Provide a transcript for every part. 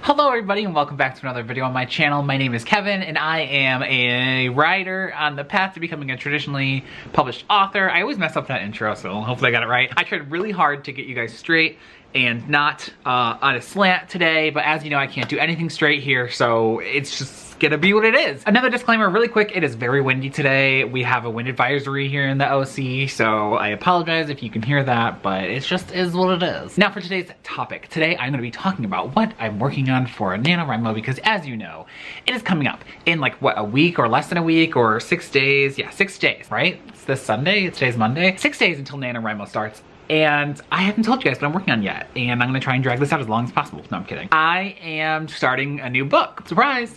Hello everybody and welcome back to another video on my channel. My name is Kevin and I am a writer on the path to becoming a traditionally published author. I always mess up that intro, so hopefully I got it right. I tried really hard to get you guys straight and not on a slant today, but as you know, I can't do anything straight here, so it's just gonna be what it is. Another disclaimer really quick, it is very windy today. We have a wind advisory here in the OC, so I apologize if you can hear that, but it just is what it is. Now for today's topic. Today I'm gonna be talking about what I'm working on for NaNoWriMo because as you know, it is coming up in like what, a week or less than a week or 6 days? Yeah, 6 days, right? It's this Sunday, today's Monday. 6 days until NaNoWriMo starts. And I haven't told you guys what I'm working on yet, and I'm gonna try and drag this out as long as possible. No, I'm kidding. I am starting a new book. Surprise!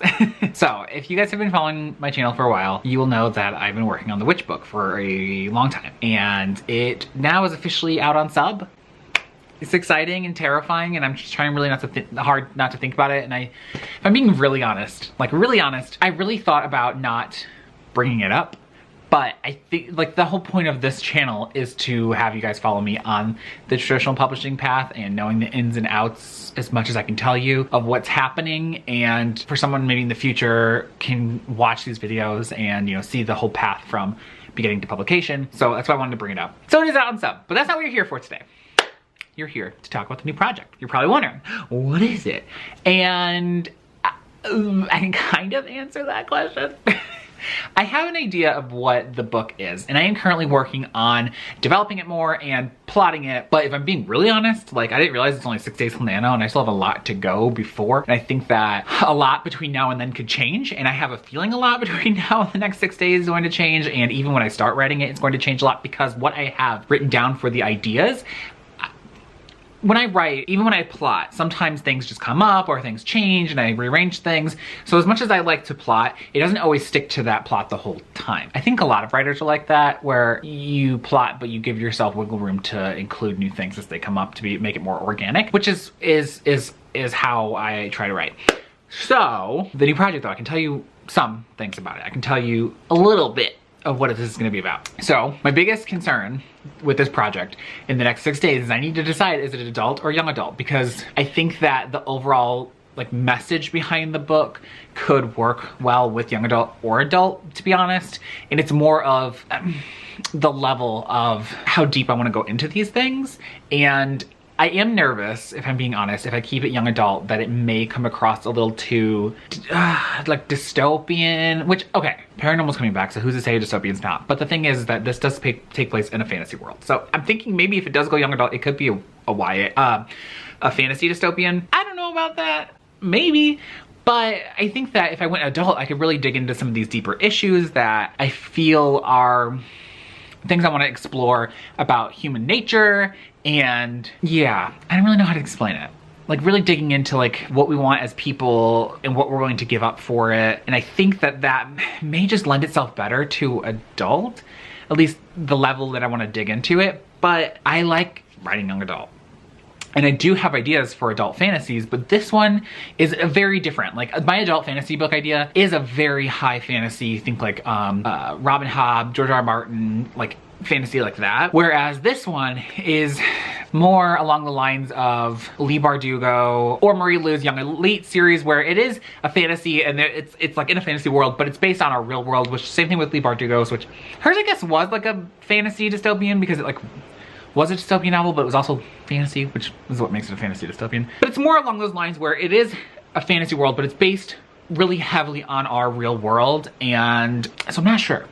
So, if you guys have been following my channel for a while, you will know that I've been working on the Witch book for a long time. And it now is officially out on sub. It's exciting and terrifying, and I'm just trying really not to think about it. And if I'm being really honest, like really honest, I really thought about not bringing it up. But I think like the whole point of this channel is to have you guys follow me on the traditional publishing path and knowing the ins and outs as much as I can tell you of what's happening, and for someone maybe in the future can watch these videos and, you know, see the whole path from beginning to publication. So that's why I wanted to bring it up. So it is out on sub, but that's not what you're here for today. You're here to talk about the new project. You're probably wondering, what is it? And I can kind of answer that question. I have an idea of what the book is, and I am currently working on developing it more and plotting it, but if I'm being really honest, like I didn't realize it's only 6 days till Nano and I still have a lot to go before, and I think that a lot between now and then could change, and I have a feeling a lot between now and the next 6 days is going to change, and even when I start writing it, it's going to change a lot because what I have written down for the ideas, when I write, even when I plot, sometimes things just come up or things change and I rearrange things. So as much as I like to plot, it doesn't always stick to that plot the whole time. I think a lot of writers are like that, where you plot, but you give yourself wiggle room to include new things as they come up to make it more organic, which is how I try to write. So the new project though, I can tell you some things about it. I can tell you a little bit of what this is going to be about. So my biggest concern with this project in the next 6 days is I need to decide, is it adult or young adult? Because I think that the overall like message behind the book could work well with young adult or adult, to be honest. And it's more of the level of how deep I want to go into these things. And I am nervous, if I'm being honest, if I keep it young adult, that it may come across a little too, like dystopian, which, okay, paranormal's coming back, so who's to say dystopian's not? But the thing is that this does take place in a fantasy world. So I'm thinking maybe if it does go young adult, it could be a YA, a fantasy dystopian. I don't know about that, maybe. But I think that if I went adult, I could really dig into some of these deeper issues that I feel are things I want to explore about human nature. And yeah, I don't really know how to explain it. Like really digging into like what we want as people and what we're willing to give up for it. And I think that that may just lend itself better to adult, at least the level that I want to dig into it. But I like writing young adult. And I do have ideas for adult fantasies, but this one is a very different. Like my adult fantasy book idea is a very high fantasy, think like Robin Hobb, George R. Martin, like fantasy like that. Whereas this one is more along the lines of Leigh Bardugo or Marie Lu's Young Elite series, where it is a fantasy and it's like in a fantasy world, but it's based on our real world, which same thing with Leigh Bardugo's, which hers I guess was like a fantasy dystopian because it like was a dystopian novel, but it was also fantasy, which is what makes it a fantasy dystopian. But it's more along those lines where it is a fantasy world, but it's based really heavily on our real world. And so I'm not sure.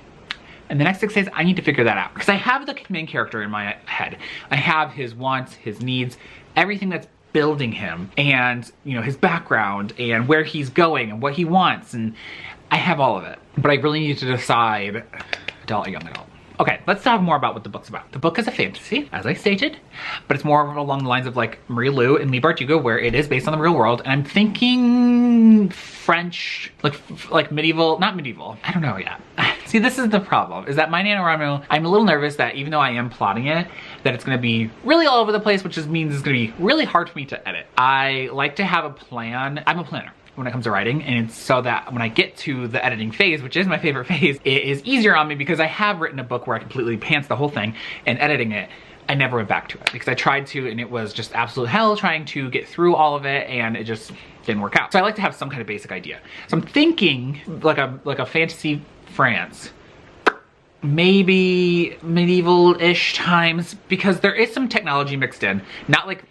In the next 6 days, I need to figure that out because I have the main character in my head. I have his wants, his needs, everything that's building him, and you know, his background and where he's going and what he wants, and I have all of it. But I really need to decide adult or young adult. Okay, let's talk more about what the book's about. The book is a fantasy, as I stated, but it's more along the lines of like Marie Lu and Leigh Bardugo, where it is based on the real world. And I'm thinking French, like medieval, not medieval, I don't know yet. See, this is the problem, is that my NaNoWriMo, I'm a little nervous that even though I am plotting it, that it's gonna be really all over the place, which just means it's gonna be really hard for me to edit. I like to have a plan. I'm a planner when it comes to writing, and it's so that when I get to the editing phase, which is my favorite phase, it is easier on me because I have written a book where I completely pants the whole thing, and editing it I never went back to it because I tried to and it was just absolute hell trying to get through all of it, and it just didn't work out. So I like to have some kind of basic idea. So I'm thinking like a fantasy France, maybe medieval-ish times, because there is some technology mixed in, not like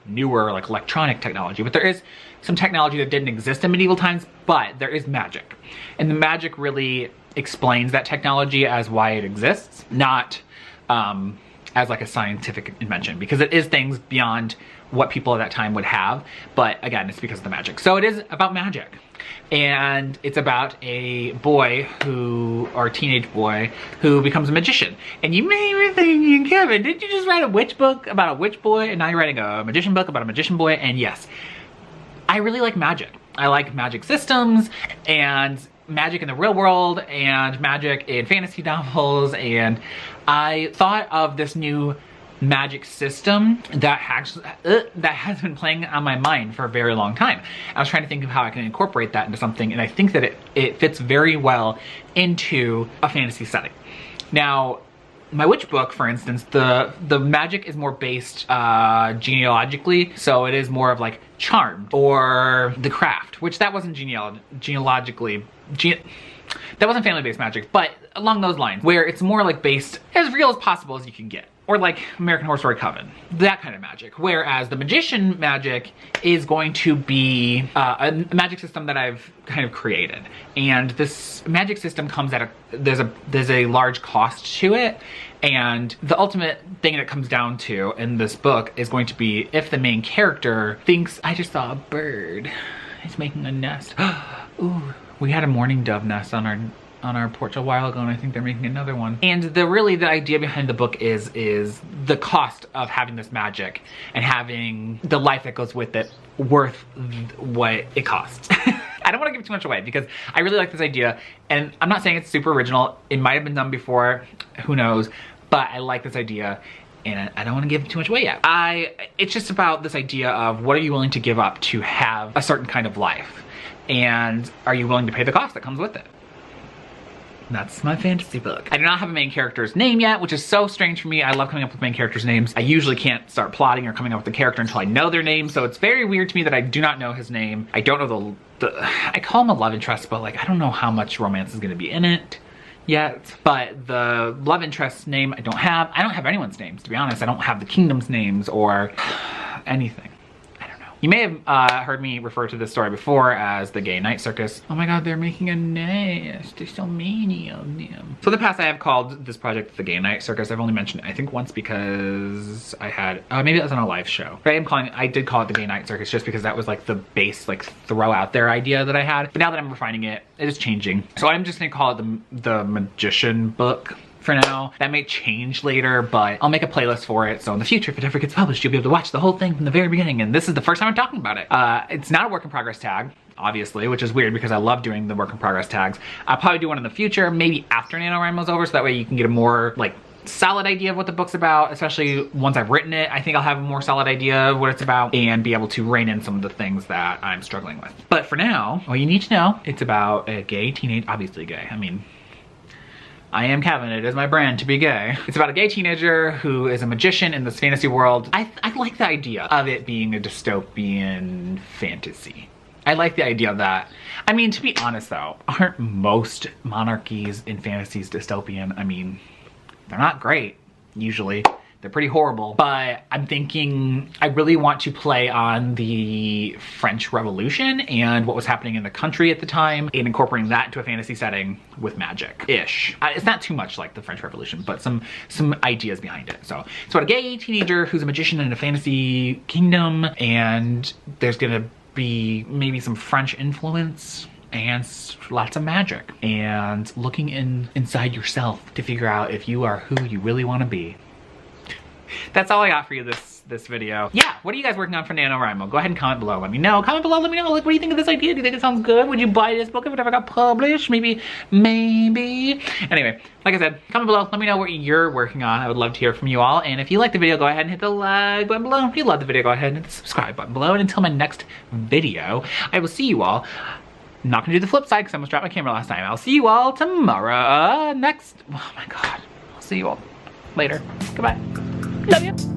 newer like electronic technology, but there is some technology that didn't exist in medieval times, but there is magic. And the magic really explains that technology as why it exists, not as like a scientific invention, because it is things beyond what people at that time would have. But again, it's because of the magic. So it is about magic. And it's about a boy or a teenage boy who becomes a magician. And you may be thinking, Kevin, did you just write a witch book about a witch boy and now you're writing a magician book about a magician boy? And yes, I really like magic. I like magic systems and magic in the real world and magic in fantasy novels, and I thought of this new magic system that has been playing on my mind for a very long time. I was trying to think of how I can incorporate that into something, and I think that it fits very well into a fantasy setting. Now, my witch book, for instance, the magic is more based genealogically, so it is more of like Charmed or The Craft, which that wasn't genealogically, that wasn't family-based magic, but along those lines, where it's more like based as real as possible as you can get. Or like American Horror Story Coven, that kind of magic. Whereas the magician magic is going to be a magic system that I've kind of created. And this magic system comes at there's a large cost to it. And the ultimate thing that comes down to in this book is going to be if the main character thinks, I just saw a bird, it's making a nest. Ooh, we had a mourning dove nest on our porch a while ago, and I think they're making another one. And the idea behind the book is the cost of having this magic and having the life that goes with it worth what it costs. I don't want to give too much away because I really like this idea, and I'm not saying it's super original. It might have been done before, who knows, but I like this idea. And I don't want to give too much away yet. It's just about this idea of what are you willing to give up to have a certain kind of life? And are you willing to pay the cost that comes with it? That's my fantasy book. I do not have a main character's name yet, which is so strange for me. I love coming up with main characters' names. I usually can't start plotting or coming up with a character until I know their name, so it's very weird to me that I do not know his name. I don't know I call him a love interest, but like I don't know how much romance is gonna be in it yet. But the love interest's name I don't have. I don't have anyone's names, to be honest. I don't have the kingdom's names or anything. You may have heard me refer to this story before as the Gay Night Circus. Oh my god, they're making a nest. There's so many of them. So in the past I have called this project the Gay Night Circus. I've only mentioned it I think once because I had, maybe that was on a live show. But I did call it the Gay Night Circus just because that was like the base, like throw out there idea that I had. But now that I'm refining it, it is changing. So I'm just gonna call it the Magician book for now. That may change later, but I'll make a playlist for it. So in the future, if it ever gets published, you'll be able to watch the whole thing from the very beginning. And this is the first time I'm talking about it. It's not a work in progress tag, obviously, which is weird because I love doing the work in progress tags. I'll probably do one in the future, maybe after NaNoWriMo's over, so that way you can get a more like solid idea of what the book's about, especially once I've written it. I think I'll have a more solid idea of what it's about and be able to rein in some of the things that I'm struggling with. But for now, all you need to know, it's about a gay teenage, obviously gay. I mean, I am Kevin, it is my brand to be gay. It's about a gay teenager who is a magician in this fantasy world. I like the idea of it being a dystopian fantasy. I like the idea of that. I mean, to be honest though, aren't most monarchies in fantasies dystopian? I mean, they're not great, usually. They're pretty horrible, but I'm thinking I really want to play on the French Revolution and what was happening in the country at the time and incorporating that into a fantasy setting with magic-ish. It's not too much like the French Revolution, but some ideas behind it. So it's about a gay teenager who's a magician in a fantasy kingdom, and there's gonna be maybe some French influence and lots of magic and looking inside yourself to figure out if you are who you really want to be. That's all I got for you this video. Yeah, what are you guys working on for NaNoWriMo? Go ahead and comment below, let me know. Comment below, let me know, like, what do you think of this idea? Do you think it sounds good? Would you buy this book if it ever got published? Maybe. Anyway, like I said, comment below, let me know what you're working on. I would love to hear from you all. And if you like the video, go ahead and hit the like button below. If you love the video, go ahead and hit the subscribe button below. And until my next video, I will see you all. I'm not gonna do the flip side because I almost dropped my camera last time. I'll see you all tomorrow. Oh my god. I'll see you all later. Goodbye. Love you.